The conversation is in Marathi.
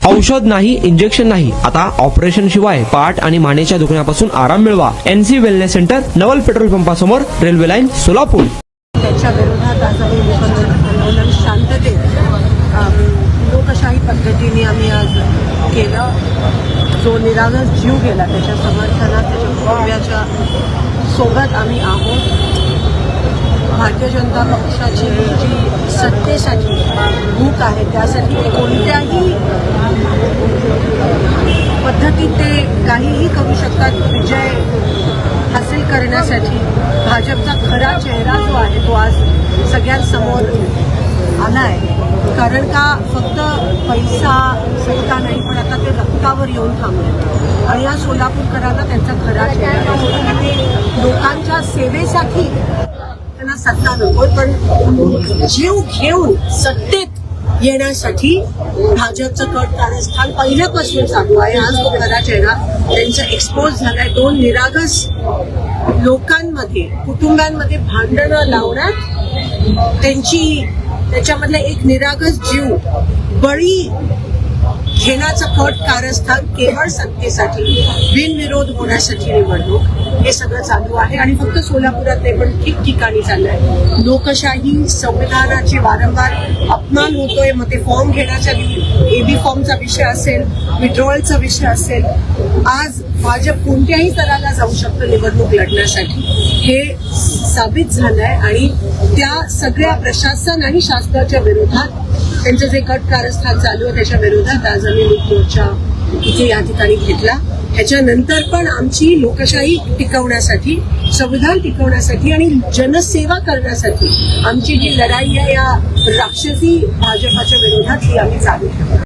औषध नाही, इंजेक्शन नाही, आता ऑपरेशन शिवाय पाठ आणि मानेच्या दुखण्यापासून आराम मिळवा. NC वेलनेस सेंटर, नवल पेट्रोल पंपासमोर, रेल्वे लाईन, सोलापूर. त्याच्या विरोधात आज आम्ही आंदोलन शांततेत लोकशाही पद्धतीने आम्ही आज केलं. जो निरागस जीव गेला त्याच्या समर्थनात, त्याच्या कुटुंबियाच्या सोबत आम्ही आहोत. भारतीय जनता पक्षाची जी सत्तेसाठी भूक आहे त्यासाठी ते कोणत्याही पद्धतीत ते काहीही करू शकतात. विजय हासिल करण्यासाठी भाजपचा खरा चेहरा जो आहे तो आज सगळ्यांसमोर आलाय. कारण का फक्त पैसा सत्ता नाही, पण आता ते रक्तावर येऊन थांबले आणि या सोलापूरकरांना त्यांचा खरा चेहरा लोकांच्या सेवेसाठी त्यांना सत्ता नकोय, पण जीव घेऊन सत्तेत येण्यासाठी भाजपचं कट कारस्थान पहिल्यापासून चालू आहे. आज तो खरा चेहरा त्यांचा एक्सपोज झालाय. दोन निरागस लोकांमध्ये, कुटुंबांमध्ये भांडणं लावण्यात त्याच्यामधला एक निरागस जीव बळी घेण्याचं कट कारस्थान केवळ सत्तेसाठी, बिनविरोध होण्यासाठी निवडणूक, हे सगळं चालू आहे. आणि फक्त सोलापुरात नाही पण ठिकठिकाणी चाललंय. लोकशाही, संविधानाची वारंवार अपमान होतोय. मग ते फॉर्म घेण्याचा, AB फॉर्मचा विषय असेल, विड्रॉयलचा विषय असेल, आज भाजप कोणत्याही स्तराला जाऊ शकतं निवडणूक लढण्यासाठी, हे साबित झालंय. आणि त्या सगळ्या प्रशासन आणि शासनाच्या विरोधात त्यांचं जे कट कारस्थान चालू आहे त्याच्या विरोधात आज आम्ही मूक मोर्चा इथे या ठिकाणी घेतला. ह्याच्यानंतर पण आमची लोकशाही टिकवण्यासाठी, संविधान टिकवण्यासाठी आणि जनसेवा करण्यासाठी आमची जी लढाई आहे या राक्षसी भाजपाच्या विरोधात ही आम्ही चालू ठेवू.